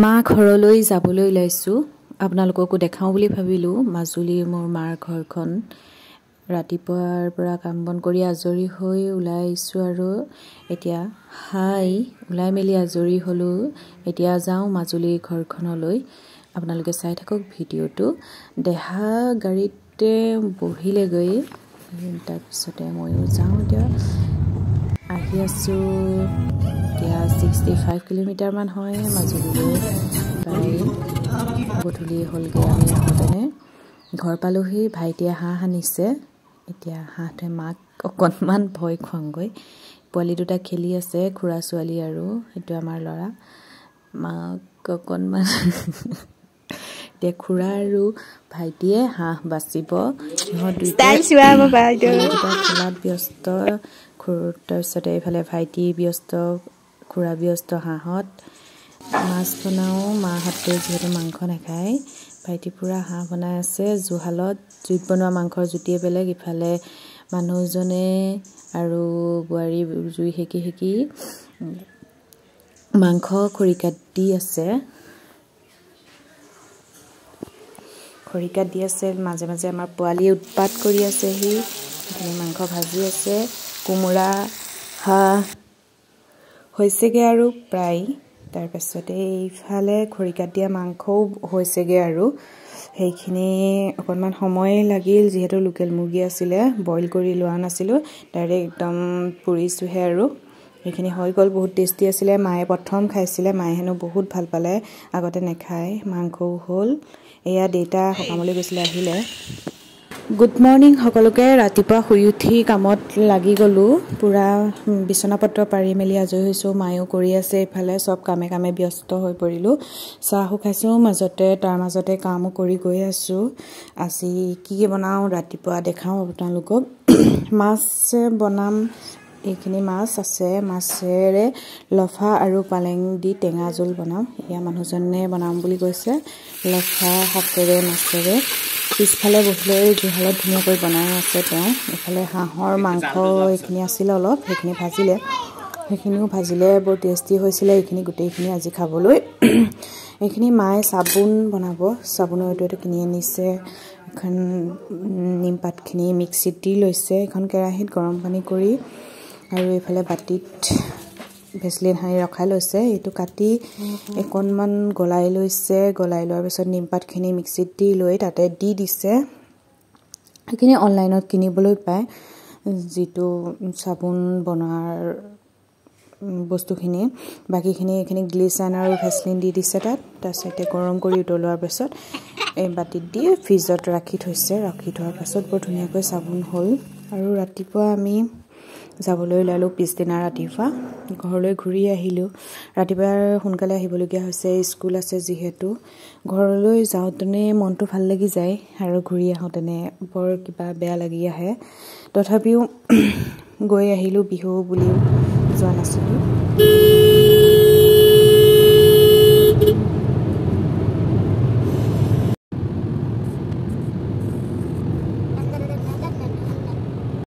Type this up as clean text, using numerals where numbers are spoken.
মা ঘৰলৈ যাবলৈ ওলাইছো আপোনালোককো দেখাও বুলি ভাবিলো মাজুলী মোৰ মাৰ ঘৰখন ৰাতিপুৱাৰ পৰা কাম বন কৰি আজৰি হৈ ওলাইছো আৰু এতিয়া ওলাই মেলি আজৰি হলো এতিয়া যাও মাজুলী ঘৰখনলৈ আপোনালোকে চাই থাকক ভিডিওটো দেহা গাড়ীতে বহিলে গৈ তাৰ পিছতে মইও যাও এতিয়া আহি আছো এতিয়া 65 কিলোমিটাৰ মান হয় মাজুলীলৈ প্ৰায় গধূলি হলগে আমি আহোঁতেনে ঘৰ পালোহি ভাইটিয়ে হাঁহ আনিছে এতিয়া হাঁহতে মাক অকণমান ভয় খুৱাংগৈ পোৱালি দুটা খেলি আছে খুৰা ছোৱালী আৰু সেইটো আমাৰ ল'ৰা মাক অকণমান এতিয়া খুৰা আৰু ভাইটিয়ে হাঁহ বাচিব সিহঁত খেলাত ব্যস্ত তাৰপিছতে এইফালে ভাইটি ব্যস্ত খুৰা ব্যস্ত হাঁহত মাছ বনাও মাহঁতে যিহেতু মাংস নাখায় ভাইটি পুৰা হাঁহ বনাই আছে জুহালত জুইত বনোৱা মাংসৰ জুতিয়ে বেলেগ ইফালে মানুহজনে আৰু বোৱাৰী জুই হেকি মাংস খৰিকাত দি আছে মাজে মাজে আমাৰ পোৱালি উৎপাত কৰি আছে সি মাংস ভাজি আছে কোমোৰা হাঁহ হৈছেগে আৰু প্ৰায় তাৰ পাছতে এইফালে খৰিকাত দিয়া মাংসও হৈছেগে আৰু সেইখিনি অকণমান সময় লাগিল যিহেতু লোকেল মুৰ্গী আছিলে বইল কৰি লোৱা নাছিলো ডাইৰেক্ট একদম পুৰিছোহে আৰু সেইখিনি হৈ গ'ল বহুত টেষ্টি আছিলে মায়ে প্ৰথম খাইছিলে মায়ে হেনো বহুত ভাল পালে আগতে নেখায় মাংসও হ'ল এয়া দেউতা সকামলৈ গৈছিলে আহিলে গুড মৰ্নিং সকলোকে ৰাতিপুৱা শুই উঠি কামত লাগি গলো পুৰা বিছনাপত্ৰ পাৰি মেলি আজৰি হৈছো মায়েও কৰি আছে ইফালে সব কামে কামে ব্যস্ত হৈ পৰিলো চাহু খাইছো তাৰ মাজতে কামো কৰি গৈ আছো আজি কি বনাও ৰাতিপুৱা দেখাও আপোনালোকক মাছ বনাম এইখিনি মাছ আছে মাছেৰে লফা আৰু পালেং দি টেঙা জোল বনাম এয়া মানুহজনে বনাম বুলি কৈছে লফা শাকেৰে মাছেৰে পিছফালে বহিলৈ জুহালত ধুনীয়াকৈ বনাই আছে তেওঁ এফালে হাঁহৰ মাংস এইখিনি আছিল অলপ সেইখিনি সেইখিনিও ভাজিলে বৰ টেষ্টি হৈছিলে এইখিনি গোটেইখিনি আজি খাবলৈ এইখিনি মায়ে চাবোন বনাব চাবোনৰ এইটো কিনি আনিছে এখন নিমপাতখিনি মিক্সিত দি লৈছে এখন কেৰাহীত গৰম পানী কৰি আৰু এইফালে বাটিত ভেসলিন হানি ৰখাই লৈছে এইটো কাটি একনমান গলাই লৈছে গলাই লোৱাৰ পিছত নিমপাতখিনি মিক্সিত দি লৈ তাতে দি দিছে এইখিনি অনলাইনত কিনিবলৈ পায় যিটো চাবোন বনোৱাৰ বস্তুখিনি বাকিখিনি এইখিনি গ্লিচাইন আৰু ভেসলিন দি দিছে তাৰপিছতে গৰম কৰি উতলোৱাৰ পিছত এই বাটিত দি ফ্ৰিজত ৰাখি থোৱাৰ পাছত বৰ ধুনীয়াকৈ চাবোন হ'ল আৰু ৰাতিপুৱা আমি যাবলৈ ওলালো পিছদিনা ৰাতিপুৱা ঘৰলৈ ঘূৰি আহিলো ৰাতিপুৱা সোনকালে আহিবলগীয়া হৈছে স্কুল আছে যিহেতু ঘৰলৈ যাওঁতেনে মনটো ভাল লাগি যায় আৰু ঘূৰি আহোঁতেনে বৰ কিবা বেয়া লাগি আহে তথাপিও গৈ আহিলো বিহু বুলিও যোৱা নাছিলো